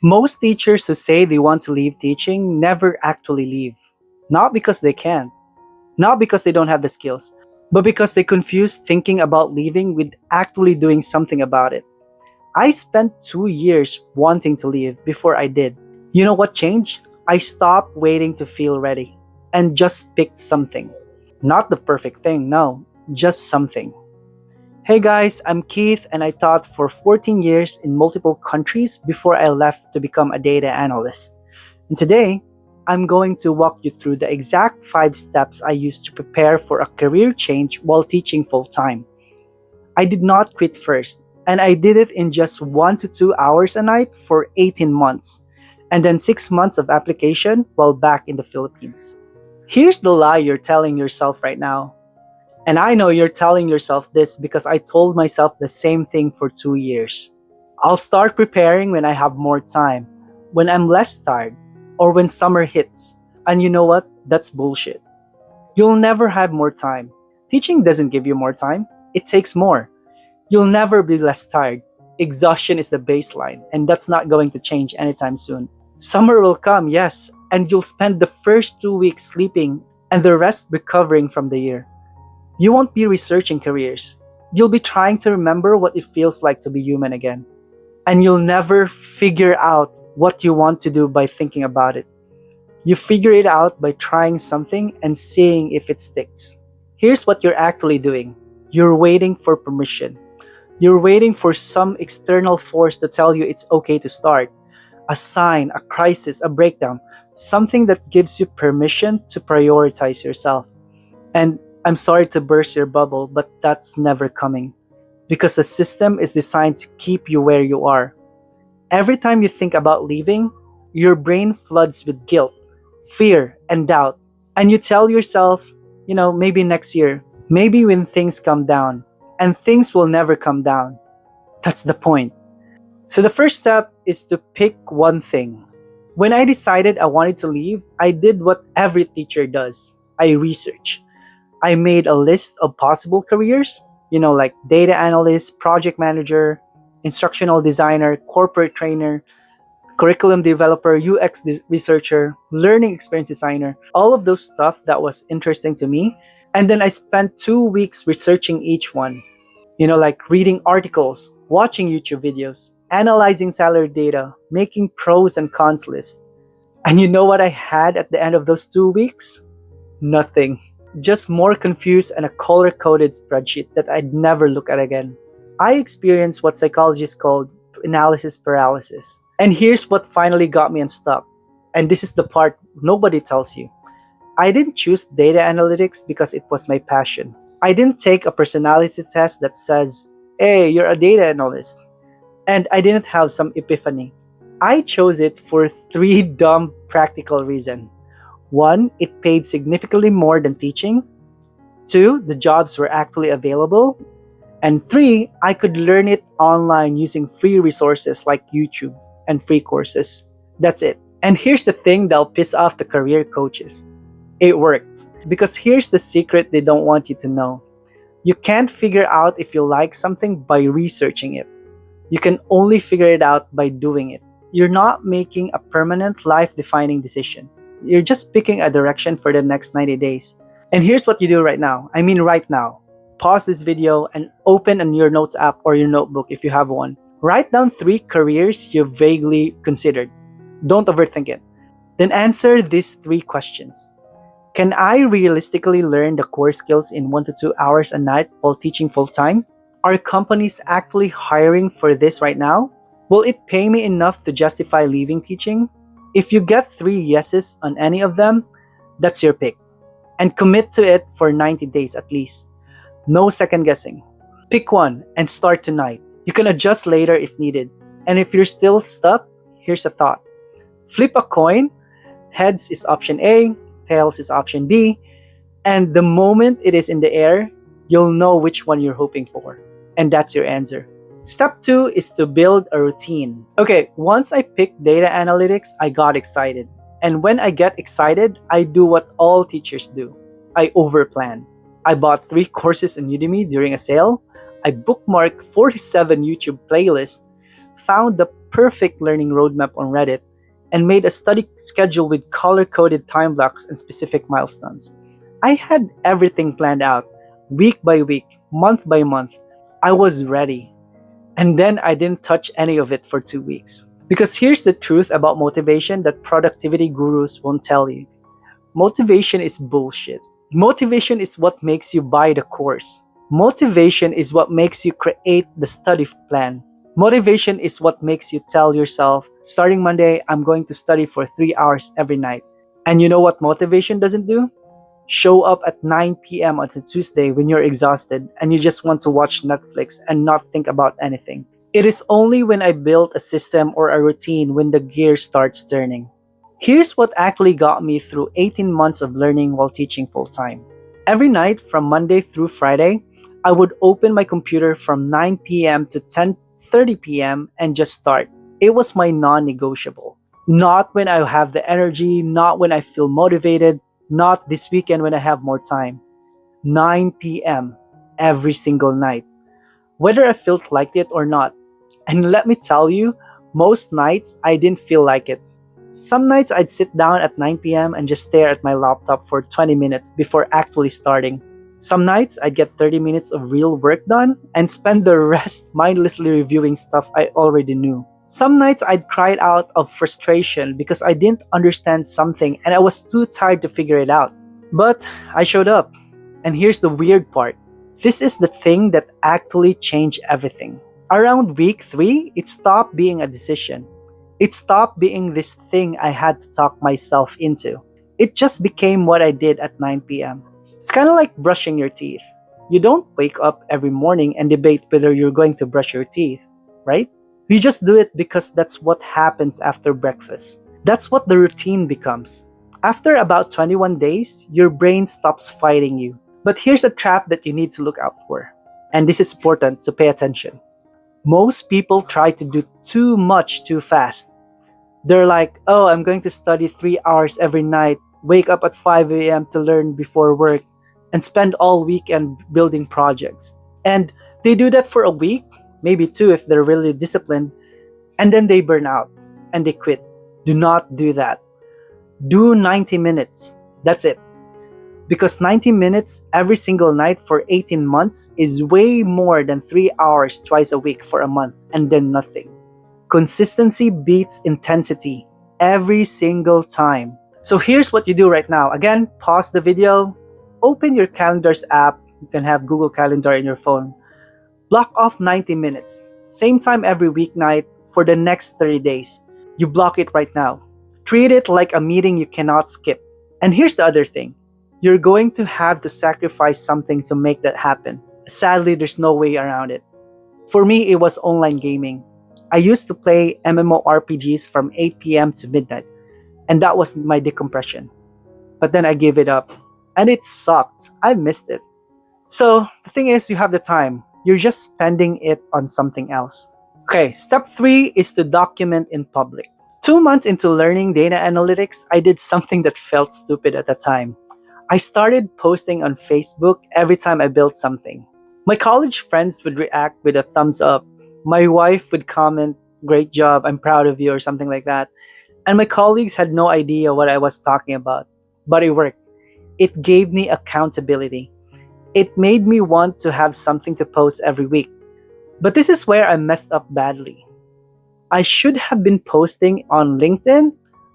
Most teachers who say they want to leave teaching never actually leave. Not because they can't, not because they don't have the skills, but because they confuse thinking about leaving with actually doing something about it. I spent 2 years wanting to leave before I did. You know what changed? I stopped waiting to feel ready and just picked something. Not the perfect thing, no, just something. Hey guys, I'm Keith and I taught for 14 years in multiple countries before I left to become a data analyst. And today, I'm going to walk you through the exact 5 steps I used to prepare for a career change while teaching full time. I did not quit first, and I did it in just 1 to 2 hours a night for 18 months, and then 6 months of application while back in the Philippines. Here's the lie you're telling yourself right now. And I know you're telling yourself this because I told myself the same thing for 2 years. I'll start preparing when I have more time, when I'm less tired, or when summer hits. And you know what? That's bullshit. You'll never have more time. Teaching doesn't give you more time, it takes more. You'll never be less tired. Exhaustion is the baseline, and that's not going to change anytime soon. Summer will come, yes, and you'll spend the first 2 weeks sleeping and the rest recovering from the year. You won't be researching careers. You'll be trying to remember what it feels like to be human again. And you'll never figure out what you want to do by thinking about it. You figure it out by trying something and seeing if it sticks. Here's what you're actually doing. You're waiting for permission. You're waiting for some external force to tell you it's okay to start. A sign, a crisis, a breakdown. Something that gives you permission to prioritize yourself. And I'm sorry to burst your bubble, but that's never coming. Because the system is designed to keep you where you are. Every time you think about leaving, your brain floods with guilt, fear, and doubt. And you tell yourself, maybe next year, maybe when things come down. And things will never come down. That's the point. So the first step is to pick one thing. When I decided I wanted to leave, I did what every teacher does. I researched. I made a list of possible careers, like data analyst, project manager, instructional designer, corporate trainer, curriculum developer, researcher, learning experience designer, all of those stuff that was interesting to me. And then I spent 2 weeks researching each one, like reading articles, watching YouTube videos, analyzing salary data, making pros and cons lists. And you know what I had at the end of those 2 weeks? Nothing. Just more confused and a color-coded spreadsheet that I'd never look at again. I experienced what psychologists call analysis paralysis. And here's what finally got me unstuck. And this is the part nobody tells you. I didn't choose data analytics because it was my passion. I didn't take a personality test that says, hey, you're a data analyst. And I didn't have some epiphany. I chose it for 3 dumb practical reasons. 1, it paid significantly more than teaching. 2, the jobs were actually available. And 3, I could learn it online using free resources like YouTube and free courses. That's it. And here's the thing that'll piss off the career coaches. It worked. Because here's the secret they don't want you to know. You can't figure out if you like something by researching it. You can only figure it out by doing it. You're not making a permanent life-defining decision. You're just picking a direction for the next 90 days. And here's what you do right now. Right now. Pause this video and open your notes app or your notebook if you have one. Write down 3 careers you've vaguely considered. Don't overthink it. Then answer these 3 questions. Can I realistically learn the core skills in 1 to 2 hours a night while teaching full-time? Are companies actually hiring for this right now? Will it pay me enough to justify leaving teaching? If you get 3 yeses on any of them, that's your pick. And commit to it for 90 days at least. No second guessing. Pick one and start tonight. You can adjust later if needed. And if you're still stuck, here's a thought. Flip a coin. Heads is option A, tails is option B. And the moment it is in the air, you'll know which one you're hoping for. And that's your answer. Step 2 is to build a routine. Okay, once I picked data analytics, I got excited. And when I get excited, I do what all teachers do. I overplan. I bought 3 courses in Udemy during a sale. I bookmarked 47 YouTube playlists, found the perfect learning roadmap on Reddit, and made a study schedule with color coded time blocks and specific milestones. I had everything planned out, week by week, month by month. I was ready. And then I didn't touch any of it for 2 weeks. Because here's the truth about motivation that productivity gurus won't tell you: motivation is bullshit. Motivation is what makes you buy the course. Motivation is what makes you create the study plan. Motivation is what makes you tell yourself, starting Monday, I'm going to study for 3 hours every night. And you know what motivation doesn't do? Show up at 9 p.m. on a Tuesday when you're exhausted and you just want to watch Netflix and not think about anything. It is only when I build a system or a routine when the gear starts turning. Here's what actually got me through 18 months of learning while teaching full time. Every night from Monday through Friday, I would open my computer from 9 p.m. to 10:30 p.m. and just start. It was my non-negotiable. Not when I have the energy, not when I feel motivated, not this weekend when I have more time. 9 p.m. every single night, whether I felt like it or not. And let me tell you, most nights I didn't feel like it. Some nights I'd sit down at 9 p.m. and just stare at my laptop for 20 minutes before actually starting. Some nights I'd get 30 minutes of real work done and spend the rest mindlessly reviewing stuff I already knew. Some nights I'd cry out of frustration because I didn't understand something and I was too tired to figure it out. But I showed up. And here's the weird part. This is the thing that actually changed everything. Around week 3, it stopped being a decision. It stopped being this thing I had to talk myself into. It just became what I did at 9 p.m. It's kind of like brushing your teeth. You don't wake up every morning and debate whether you're going to brush your teeth, right? You just do it because that's what happens after breakfast. That's what the routine becomes. After about 21 days, your brain stops fighting you. But here's a trap that you need to look out for. And this is important, so pay attention. Most people try to do too much too fast. They're like, oh, I'm going to study 3 hours every night, wake up at 5 a.m. to learn before work, and spend all weekend building projects. And they do that for a week, maybe 2 if they're really disciplined, and then they burn out and they quit. Do not do that. Do 90 minutes. That's it. Because 90 minutes every single night for 18 months is way more than 3 hours twice a week for a month and then nothing. Consistency beats intensity every single time. So here's what you do right now. Again, pause the video, open your calendars app. You can have Google Calendar in your phone. Block off 90 minutes, same time every weeknight for the next 30 days. You block it right now. Treat it like a meeting you cannot skip. And here's the other thing. You're going to have to sacrifice something to make that happen. Sadly, there's no way around it. For me, it was online gaming. I used to play MMORPGs from 8 p.m. to midnight, and that was my decompression. But then I gave it up, and it sucked. I missed it. So, the thing is, you have the time. You're just spending it on something else. Okay, step 3 is to document in public. 2 months into learning data analytics, I did something that felt stupid at the time. I started posting on Facebook every time I built something. My college friends would react with a thumbs up. My wife would comment, "Great job, I'm proud of you," or something like that. And my colleagues had no idea what I was talking about. But it worked. It gave me accountability. It made me want to have something to post every week. But this is where I messed up badly. I should have been posting on LinkedIn,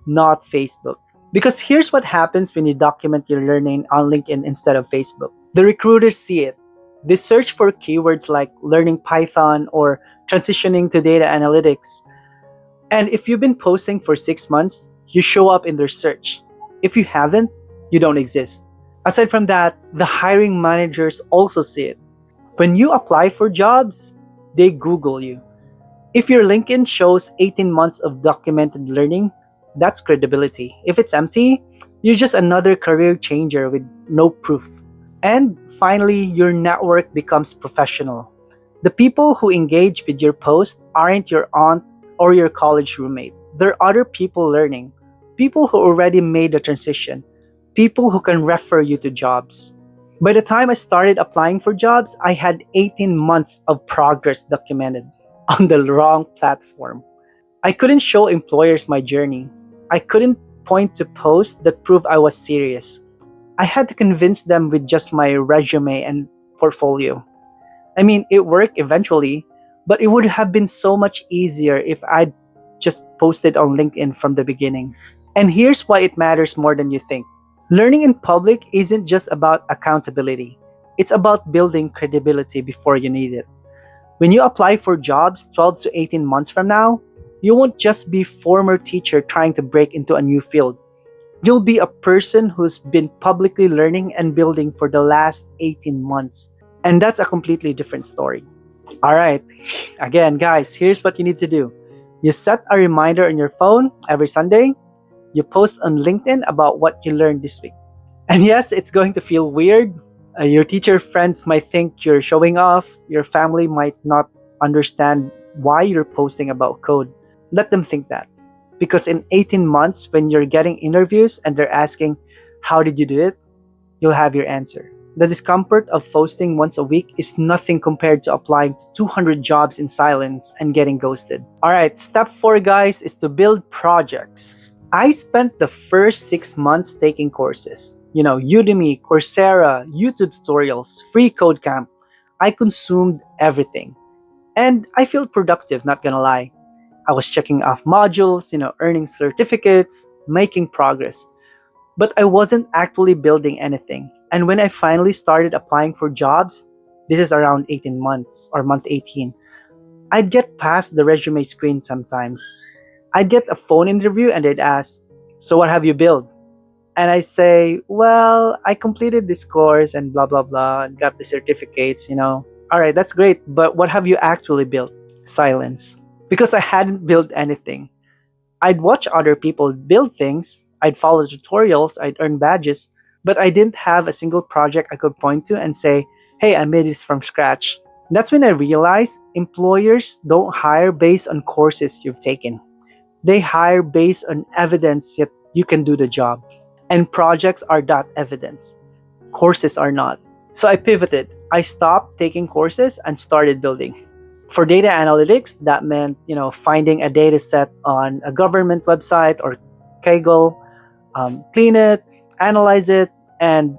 not Facebook. Because here's what happens when you document your learning on LinkedIn instead of Facebook. The recruiters see it. They search for keywords like learning Python or transitioning to data analytics. And if you've been posting for 6 months, you show up in their search. If you haven't, you don't exist. Aside from that, the hiring managers also see it. When you apply for jobs, they Google you. If your LinkedIn shows 18 months of documented learning, that's credibility. If it's empty, you're just another career changer with no proof. And finally, your network becomes professional. The people who engage with your post aren't your aunt or your college roommate. They're other people learning, people who already made the transition, people who can refer you to jobs. By the time I started applying for jobs, I had 18 months of progress documented on the wrong platform. I couldn't show employers my journey. I couldn't point to posts that prove I was serious. I had to convince them with just my resume and portfolio. I mean, it worked eventually, but it would have been so much easier if I'd just posted on LinkedIn from the beginning. And here's why it matters more than you think. Learning in public isn't just about accountability, it's about building credibility before you need it. When you apply for jobs 12 to 18 months from now, you won't just be former teacher trying to break into a new field. You'll be a person who's been publicly learning and building for the last 18 months. And that's a completely different story. All right, again, guys, here's what you need to do. You set a reminder on your phone every Sunday. You post on LinkedIn about what you learned this week. And yes, it's going to feel weird. Your teacher friends might think you're showing off. Your family might not understand why you're posting about code. Let them think that. Because in 18 months, when you're getting interviews and they're asking, how did you do it? You'll have your answer. The discomfort of posting once a week is nothing compared to applying to 200 jobs in silence and getting ghosted. Alright, step 4, guys, is to build projects. I spent the first 6 months taking courses. Udemy, Coursera, YouTube tutorials, free code camp. I consumed everything. And I feel productive, not gonna lie. I was checking off modules, earning certificates, making progress. But I wasn't actually building anything. And when I finally started applying for jobs, this is around 18 months or month 18, I'd get past the resume screen sometimes. I'd get a phone interview and they'd ask, so what have you built? And I say, well, I completed this course and blah, blah, blah, and got the certificates. All right, that's great, but what have you actually built? Silence. Because I hadn't built anything. I'd watch other people build things, I'd follow tutorials, I'd earn badges, but I didn't have a single project I could point to and say, hey, I made this from scratch. That's when I realized employers don't hire based on courses you've taken. They hire based on evidence that you can do the job. And projects are that evidence. Courses are not. So I pivoted. I stopped taking courses and started building. For data analytics, that meant, finding a data set on a government website or Kaggle, clean it, analyze it, and,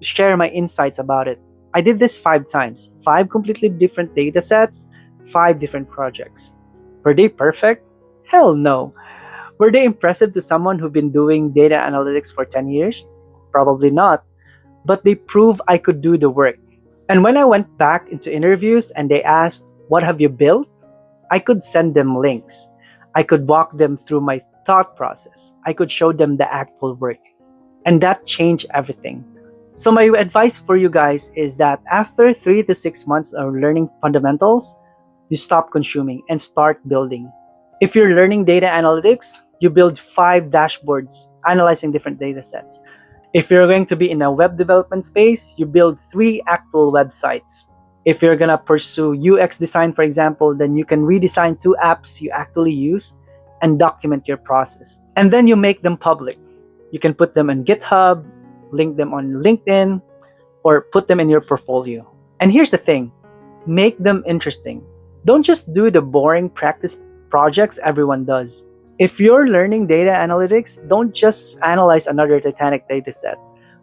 share my insights about it. I did this 5 times, 5 completely different data sets, 5 different projects. Were they perfect? Hell no. Were they impressive to someone who'd been doing data analytics for 10 years? Probably not. But they prove I could do the work. And when I went back into interviews and they asked, what have you built? I could send them links. I could walk them through my thought process. I could show them the actual work. And that changed everything. So my advice for you guys is that after 3 to 6 months of learning fundamentals, you stop consuming and start building. If you're learning data analytics, you build 5 dashboards analyzing different data sets. If you're going to be in a web development space, you build 3 actual websites. If you're going to pursue UX design, for example, then you can redesign 2 apps you actually use and document your process. And then you make them public. You can put them on GitHub, link them on LinkedIn, or put them in your portfolio. And here's the thing, make them interesting. Don't just do the boring practice projects everyone does. If you're learning data analytics, don't just analyze another Titanic data set.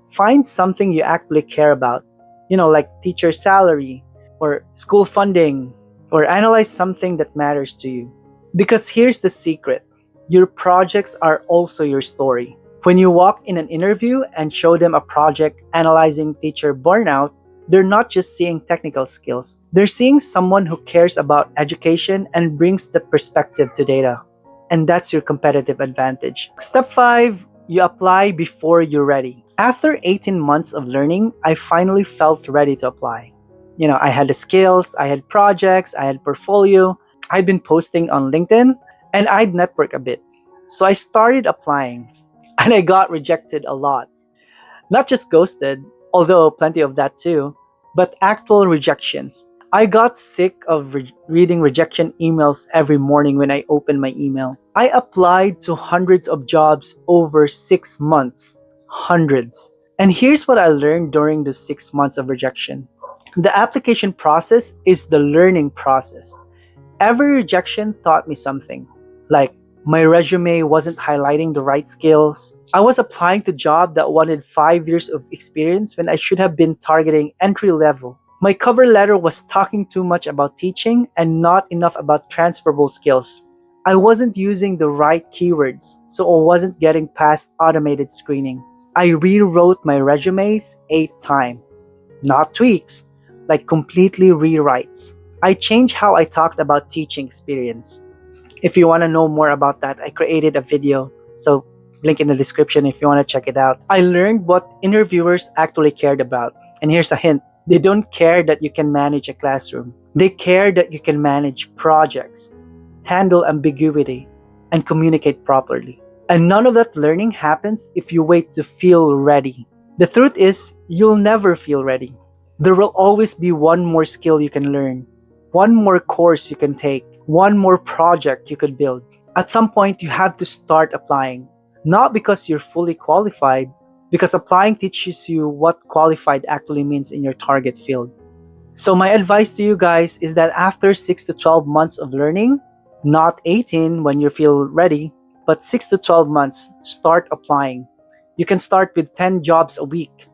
Find something you actually care about, like teacher salary or school funding, or analyze something that matters to you. Because here's the secret, your projects are also your story. When you walk in an interview and show them a project analyzing teacher burnout, they're not just seeing technical skills. They're seeing someone who cares about education and brings that perspective to data. And that's your competitive advantage. Step 5, you apply before you're ready. After 18 months of learning, I finally felt ready to apply. I had the skills, I had projects, I had portfolio, I'd been posting on LinkedIn, and I'd network a bit. So I started applying, and I got rejected a lot. Not just ghosted, although plenty of that too, but actual rejections. I got sick of reading rejection emails every morning when I opened my email. I applied to hundreds of jobs over 6 months. Hundreds. And here's what I learned during the 6 months of rejection. The application process is the learning process. Every rejection taught me something. Like, my resume wasn't highlighting the right skills. I was applying to jobs that wanted 5 years of experience when I should have been targeting entry level. My cover letter was talking too much about teaching and not enough about transferable skills. I wasn't using the right keywords, so I wasn't getting past automated screening. I rewrote my resumes 8 times. Not tweaks, like completely rewrites. I changed how I talked about teaching experience. If you want to know more about that, I created a video. So, link in the description if you want to check it out. I learned what interviewers actually cared about. And here's a hint, they don't care that you can manage a classroom, they care that you can manage projects, handle ambiguity, and communicate properly. And none of that learning happens if you wait to feel ready. The truth is, you'll never feel ready. There will always be one more skill you can learn, one more course you can take, one more project you could build. At some point, you have to start applying. Not because you're fully qualified, because applying teaches you what qualified actually means in your target field. So, my advice to you guys is that after 6 to 12 months of learning, not 18 when you feel ready, but 6 to 12 months, start applying. You can start with 10 jobs a week,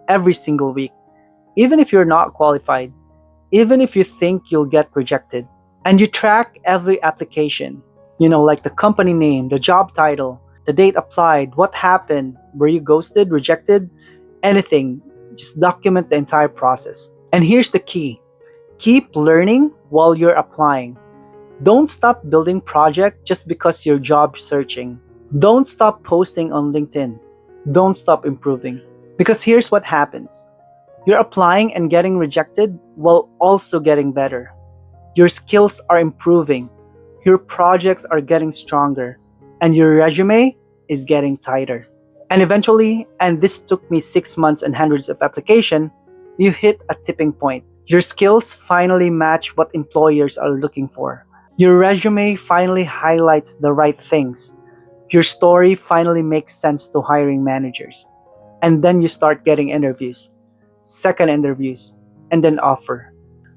every single week, even if you're not qualified, even if you think you'll get rejected. And you track every application, like the company name, the job title, the date applied, what happened, were you ghosted, rejected, anything. Just document the entire process. And here's the key, keep learning while you're applying. Don't stop building project just because you're job searching. Don't stop posting on LinkedIn. Don't stop improving. Because here's what happens. You're applying and getting rejected while also getting better. Your skills are improving. Your projects are getting stronger. And your resume is getting tighter. And eventually, and this took me 6 months and hundreds of applications, you hit a tipping point. Your skills finally match what employers are looking for. Your resume finally highlights the right things. Your story finally makes sense to hiring managers. And then you start getting interviews, second interviews, and then offer.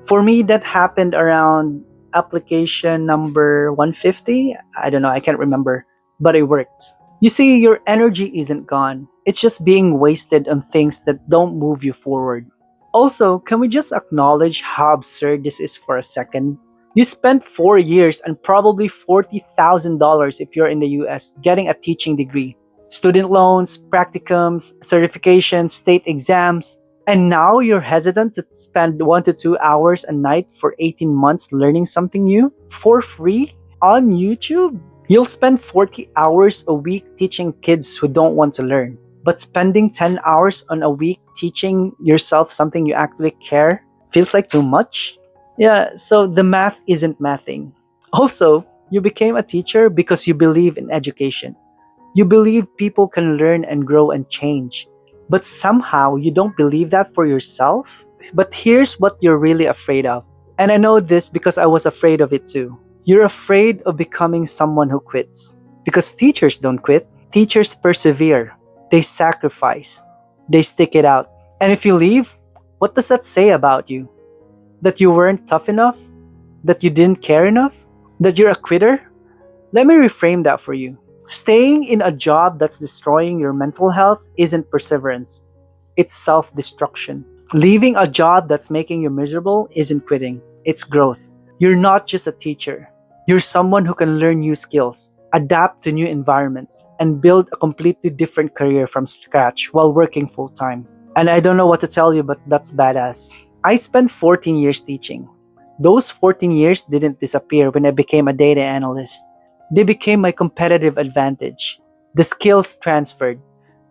For me, that happened around application number 150. I don't know, I can't remember, but it worked. You see, your energy isn't gone. It's just being wasted on things that don't move you forward. Also, can we just acknowledge how absurd this is for a second? You spent 4 years and probably $40,000 if you're in the US getting a teaching degree. Student loans, practicums, certifications, state exams. And now you're hesitant to spend 1 to 2 hours a night for 18 months learning something new? For free? On YouTube? You'll spend 40 hours a week teaching kids who don't want to learn. But spending 10 hours on a week teaching yourself something you actually care feels like too much? Yeah, so the math isn't mathing. Also, you became a teacher because you believe in education. You believe people can learn and grow and change. But somehow you don't believe that for yourself? But here's what you're really afraid of. And I know this because I was afraid of it too. You're afraid of becoming someone who quits. Because teachers don't quit. Teachers persevere. They sacrifice. They stick it out. And if you leave, what does that say about you? That you weren't tough enough? That you didn't care enough? That you're a quitter? Let me reframe that for you. Staying in a job that's destroying your mental health isn't perseverance. It's self-destruction. Leaving a job that's making you miserable isn't quitting. It's growth. You're not just a teacher. You're someone who can learn new skills, adapt to new environments, and build a completely different career from scratch while working full-time. And I don't know what to tell you, but that's badass. I spent 14 years teaching. Those 14 years didn't disappear when I became a data analyst. They became my competitive advantage. The skills transferred: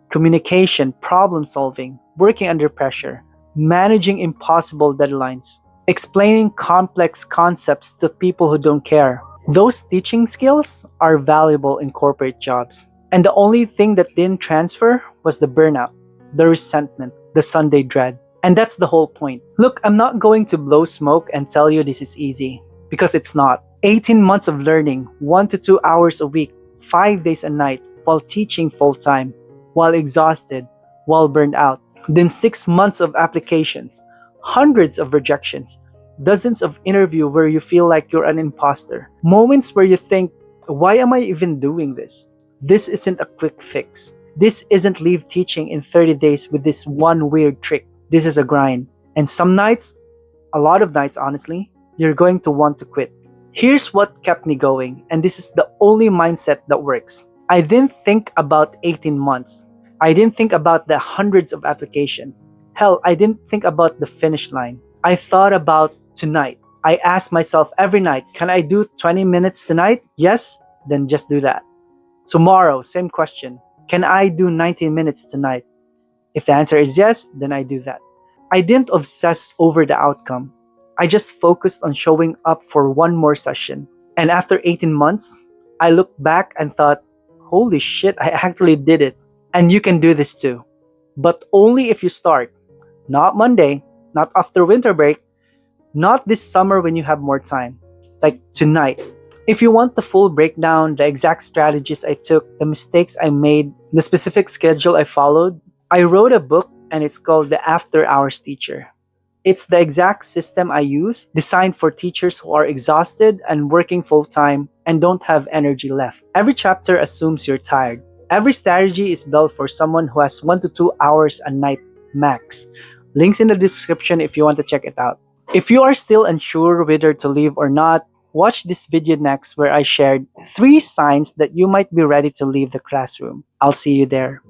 communication, problem solving, working under pressure, managing impossible deadlines, explaining complex concepts to people who don't care. Those teaching skills are valuable in corporate jobs. And the only thing that didn't transfer was the burnout, the resentment, the Sunday dread. And that's the whole point. Look, I'm not going to blow smoke and tell you this is easy, because it's not. 18 months of learning, 1 to 2 hours a week, 5 days a night, while teaching full-time, while exhausted, while burned out. Then 6 months of applications, hundreds of rejections, dozens of interviews where you feel like you're an imposter, moments where you think, Why am I even doing this? This isn't a quick fix. This isn't leave teaching in 30 days with this one weird trick. This is a grind. And some nights, a lot of nights honestly, you're going to want to quit. Here's what kept me going, and this is the only mindset that works. I didn't think about 18 months. I didn't think about the hundreds of applications. Hell, I didn't think about the finish line. I thought about tonight. I asked myself every night, can I do 20 minutes tonight? Yes? Then just do that. Tomorrow, same question. Can I do 19 minutes tonight? If the answer is yes, then I do that. I didn't obsess over the outcome. I just focused on showing up for one more session. And after 18 months, I looked back and thought, holy shit, I actually did it. And you can do this too. But only if you start. Not Monday, not after winter break, not this summer when you have more time. Like tonight. If you want the full breakdown, the exact strategies I took, the mistakes I made, the specific schedule I followed, I wrote a book and it's called The After Hours Teacher. It's the exact system I use, designed for teachers who are exhausted and working full time and don't have energy left. Every chapter assumes you're tired. Every strategy is built for someone who has 1 to 2 hours a night max. Links in the description if you want to check it out. If you are still unsure whether to leave or not, watch this video next where I shared 3 signs that you might be ready to leave the classroom. I'll see you there.